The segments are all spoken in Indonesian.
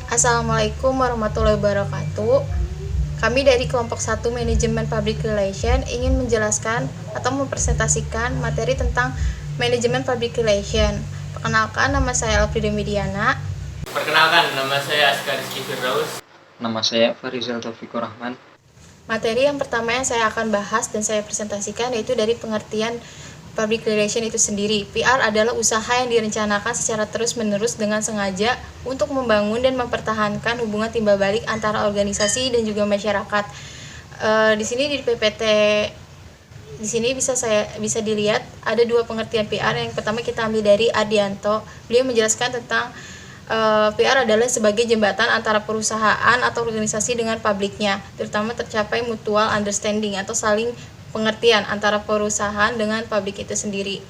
Assalamualaikum warahmatullahi wabarakatuh. Kami dari kelompok 1 Manajemen Public Relation ingin menjelaskan atau mempresentasikan materi tentang Manajemen Public Relation. Perkenalkan, nama saya Alfrida Mediana. Perkenalkan, nama saya Askar Rizky Firdaus. Nama saya Farizal Taufikur Rahman. Materi yang pertama yang saya akan bahas dan saya presentasikan yaitu dari pengertian Public Relation itu sendiri. PR adalah usaha yang direncanakan secara terus-menerus dengan sengaja untuk membangun dan mempertahankan hubungan timbal balik antara organisasi dan juga masyarakat. Di sini di PPT di sini bisa dilihat ada dua pengertian PR. Yang pertama kita ambil dari Ardianto. Beliau menjelaskan tentang PR adalah sebagai jembatan antara perusahaan atau organisasi dengan publiknya, terutama tercapai mutual understanding atau saling pengertian antara perusahaan dengan publik itu sendiri.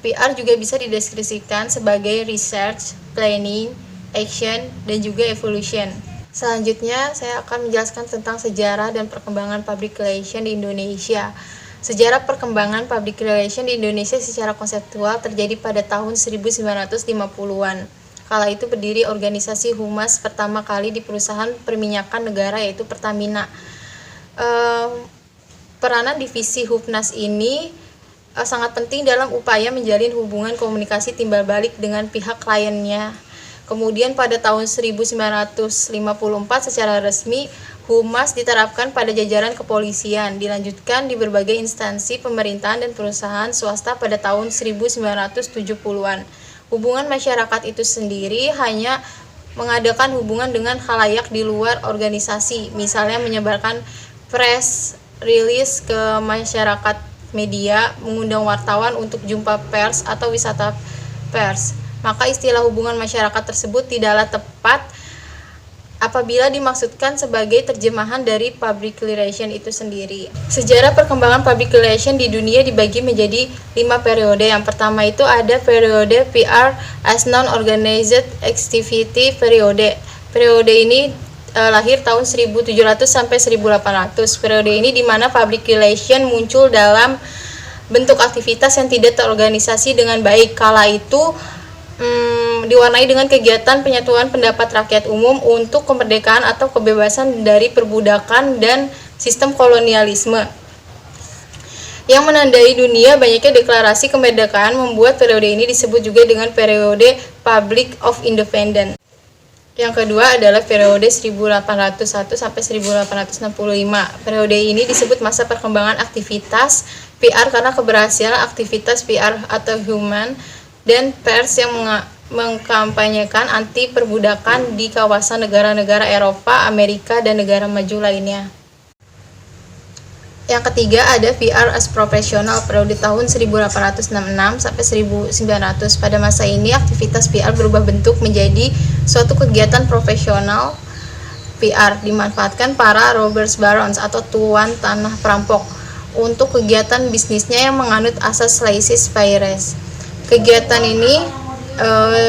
PR juga bisa dideskripsikan sebagai research, planning, action, dan juga evolution. Selanjutnya, saya akan menjelaskan tentang sejarah dan perkembangan public relation di Indonesia. Sejarah perkembangan public relation di Indonesia secara konseptual terjadi pada tahun 1950-an. Kala itu berdiri organisasi humas pertama kali di perusahaan perminyakan negara yaitu Pertamina. Peranan divisi Hupnas ini sangat penting dalam upaya menjalin hubungan komunikasi timbal balik dengan pihak kliennya. Kemudian pada tahun 1954 secara resmi Humas diterapkan pada jajaran kepolisian, dilanjutkan di berbagai instansi pemerintahan dan perusahaan swasta pada tahun 1970-an. Hubungan masyarakat itu sendiri hanya mengadakan hubungan dengan khalayak di luar organisasi, misalnya menyebarkan press rilis ke masyarakat media, mengundang wartawan untuk jumpa pers atau wisata pers. Maka istilah hubungan masyarakat tersebut tidaklah tepat apabila dimaksudkan sebagai terjemahan dari public relation itu sendiri. Sejarah perkembangan public relation di dunia dibagi menjadi 5 periode. Yang pertama itu ada periode PR as non-organized activity periode. Periode ini lahir tahun 1700 sampai 1800. Periode ini di mana public relation muncul dalam bentuk aktivitas yang tidak terorganisasi dengan baik. Kala itu diwarnai dengan kegiatan penyatuan pendapat rakyat umum untuk kemerdekaan atau kebebasan dari perbudakan dan sistem kolonialisme. Yang menandai dunia banyaknya deklarasi kemerdekaan membuat periode ini disebut juga dengan periode Public of Independence. Yang kedua adalah periode 1801 sampai 1865. Periode ini disebut masa perkembangan aktivitas PR karena keberhasilan aktivitas PR atau human dan pers yang mengkampanyekan anti perbudakan di kawasan negara-negara Eropa, Amerika, dan negara maju lainnya. Yang ketiga ada PR as profesional periode tahun 1866 sampai 1900. Pada masa ini aktivitas PR berubah bentuk menjadi suatu kegiatan profesional. PR dimanfaatkan para robbers barons atau tuan tanah perampok untuk kegiatan bisnisnya yang menganut asas laissez-faire. Kegiatan ini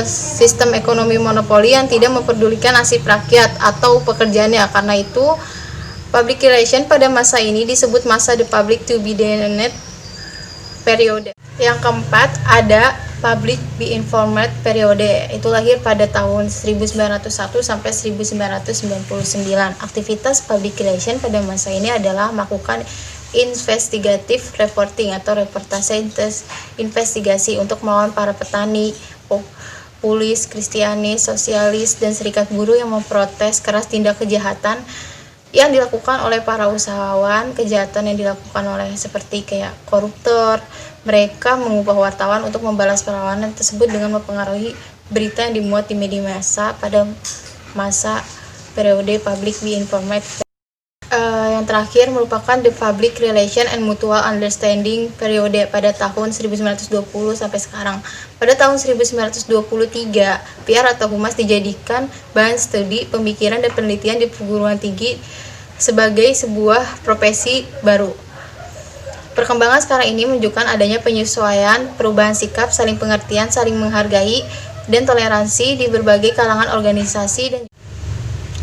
sistem ekonomi monopoli yang tidak memperdulikan nasib rakyat atau pekerjaannya. Karena itu public relation pada masa ini disebut masa the public to be dominant period. Yang keempat ada public be informed periode. Itu lahir pada tahun 1901 sampai 1999. Aktivitas public relation pada masa ini adalah melakukan investigative reporting atau reportase investigasi untuk melawan para petani, populis, kristianis, sosialis, dan serikat buruh yang memprotes keras tindak kejahatan yang dilakukan oleh para usahawan, kejahatan yang dilakukan oleh seperti kayak koruptor. Mereka mengubah wartawan untuk membalas perlawanan tersebut dengan mempengaruhi berita yang dimuat di media massa pada masa periode public be informed. Yang terakhir merupakan the public relation and mutual understanding periode pada tahun 1920 sampai sekarang. Pada tahun 1923, PR atau humas dijadikan bahan studi, pemikiran, dan penelitian di perguruan tinggi sebagai sebuah profesi baru. Perkembangan sekarang ini menunjukkan adanya penyesuaian, perubahan sikap, saling pengertian, saling menghargai, dan toleransi di berbagai kalangan organisasi. Dan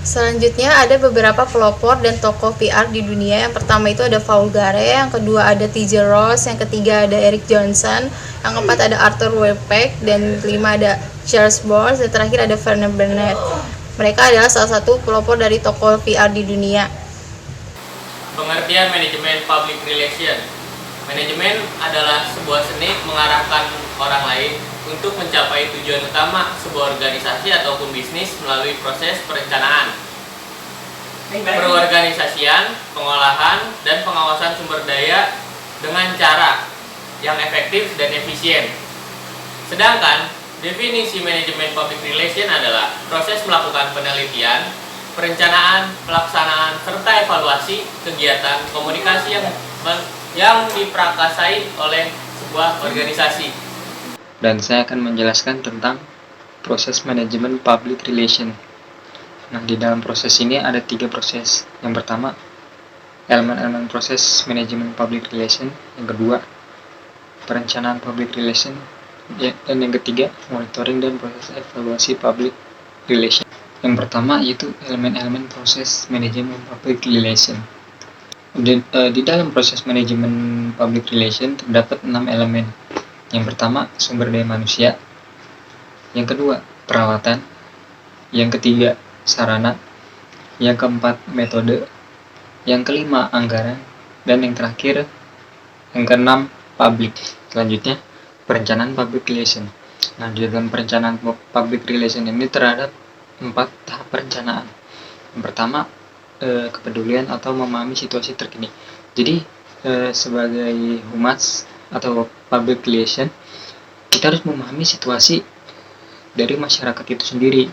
selanjutnya ada beberapa pelopor dan tokoh PR di dunia. Yang pertama itu ada Paul Gare, yang kedua ada T.J. Ross, yang ketiga ada Eric Johnson, yang keempat ada Arthur Webpack, dan kelima ada Charles Bowles, dan terakhir ada Werner Bernard. Mereka adalah salah satu pelopor dari tokoh PR di dunia. Pengertian manajemen public relation. Manajemen adalah sebuah seni mengarahkan orang lain untuk mencapai tujuan utama sebuah organisasi ataupun bisnis melalui proses perencanaan, perorganisasian, pengolahan, dan pengawasan sumber daya dengan cara yang efektif dan efisien. Sedangkan definisi manajemen public relation adalah proses melakukan penelitian, perencanaan, pelaksanaan, serta evaluasi kegiatan komunikasi yang diprakasai oleh sebuah organisasi. Dan saya akan menjelaskan tentang proses manajemen public relation. Nah, di dalam proses ini ada 3 proses. Yang pertama, elemen-elemen proses manajemen public relation. Yang kedua, perencanaan public relation. Dan yang ketiga, monitoring dan proses evaluasi public relation. Yang pertama yaitu elemen-elemen proses manajemen public relation. Di dalam proses manajemen public relation terdapat 6 elemen. Yang pertama, sumber daya manusia. Yang kedua, peralatan. Yang ketiga, sarana. Yang keempat, metode. Yang kelima, anggaran. Dan yang terakhir, yang keenam, public. Selanjutnya, perencanaan public relation. Nah, di dalam perencanaan public relation ini terhadap 4 tahap perencanaan. Yang pertama, kepedulian atau memahami situasi terkini. Jadi, sebagai humas atau public relation, kita harus memahami situasi dari masyarakat itu sendiri.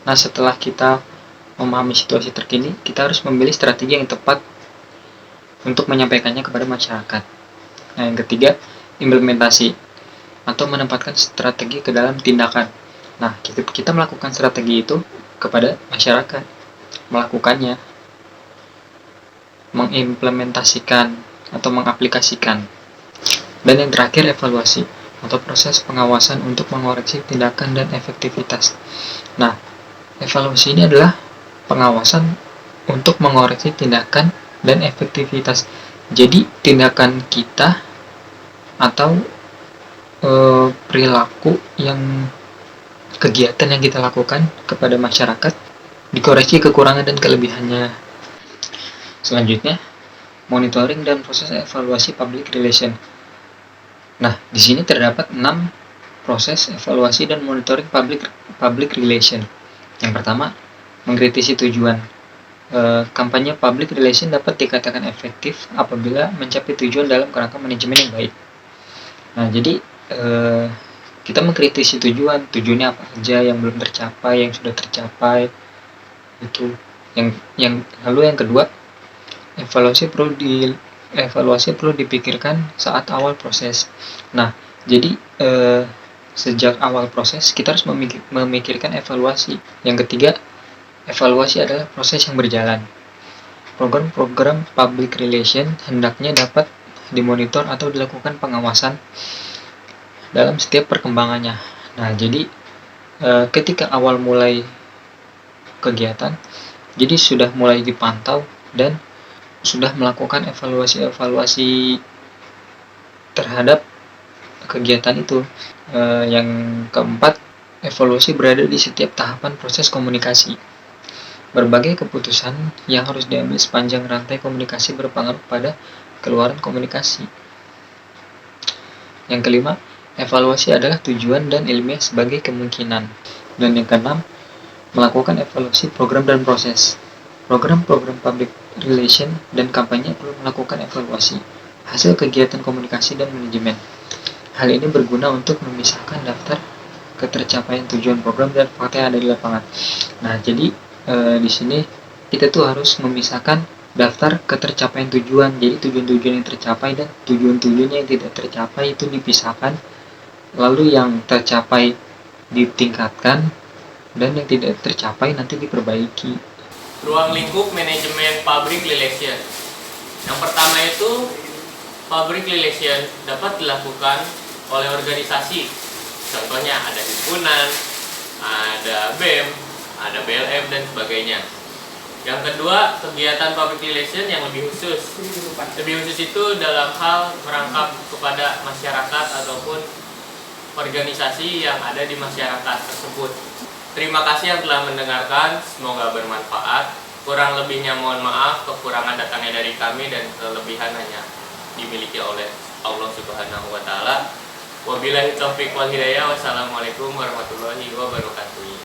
Nah, setelah kita memahami situasi terkini, kita harus memilih strategi yang tepat untuk menyampaikannya kepada masyarakat. Nah, yang ketiga, implementasi atau menempatkan strategi ke dalam tindakan. Nah, kita melakukan strategi itu kepada masyarakat, melakukannya, mengimplementasikan atau mengaplikasikan. Dan yang terakhir, evaluasi atau proses pengawasan untuk mengoreksi tindakan dan efektivitas. Nah, evaluasi ini adalah pengawasan untuk mengoreksi tindakan dan efektivitas. Jadi, tindakan kita atau perilaku kegiatan yang kita lakukan kepada masyarakat dikoreksi kekurangan dan kelebihannya. Selanjutnya, monitoring dan proses evaluasi public relation. Nah, di sini terdapat 6 proses evaluasi dan monitoring public relation. Yang pertama, mengkritisi tujuan. Kampanye public relation dapat dikatakan efektif apabila mencapai tujuan dalam kerangka manajemen yang baik. Nah, jadi kita mengkritisi tujuannya apa aja yang belum tercapai, yang sudah tercapai, itu. Lalu yang kedua, evaluasi perlu dipikirkan saat awal proses. Nah, jadi sejak awal proses kita harus memikirkan evaluasi. Yang ketiga, evaluasi adalah proses yang berjalan. Program-program public relation hendaknya dapat dimonitor atau dilakukan pengawasan dalam setiap perkembangannya. Nah, jadi ketika awal mulai kegiatan, jadi sudah mulai dipantau dan sudah melakukan evaluasi terhadap kegiatan itu. Yang keempat, evaluasi berada di setiap tahapan proses komunikasi. Berbagai keputusan yang harus diambil sepanjang rantai komunikasi berpengaruh pada keluaran komunikasi. Yang kelima, evaluasi adalah tujuan dan ilmiah sebagai kemungkinan. Dan yang keenam, melakukan evaluasi program dan proses. Program-program public relation dan kampanye perlu melakukan evaluasi hasil kegiatan komunikasi dan manajemen. Hal ini berguna untuk memisahkan daftar ketercapaian tujuan program dan fakta yang ada di lapangan. Nah, jadi di sini kita tuh harus memisahkan daftar ketercapaian tujuan. Jadi tujuan-tujuan yang tercapai dan tujuan-tujuan yang tidak tercapai itu dipisahkan. Lalu yang tercapai ditingkatkan dan yang tidak tercapai nanti diperbaiki. Ruang lingkup manajemen public relation. Yang pertama itu, public relation dapat dilakukan oleh organisasi. Contohnya ada himpunan, ada BEM, ada BLM, dan sebagainya. Yang kedua, kegiatan public relation yang lebih khusus. Lebih khusus itu dalam hal merangkap kepada masyarakat ataupun organisasi yang ada di masyarakat tersebut. Terima kasih yang telah mendengarkan, semoga bermanfaat. Kurang lebihnya mohon maaf, kekurangan datangnya dari kami dan kelebihan hanya dimiliki oleh Allah Subhanahu wa taala. Wabillahi taufiq wal hidayah. Wassalamualaikum warahmatullahi wabarakatuh.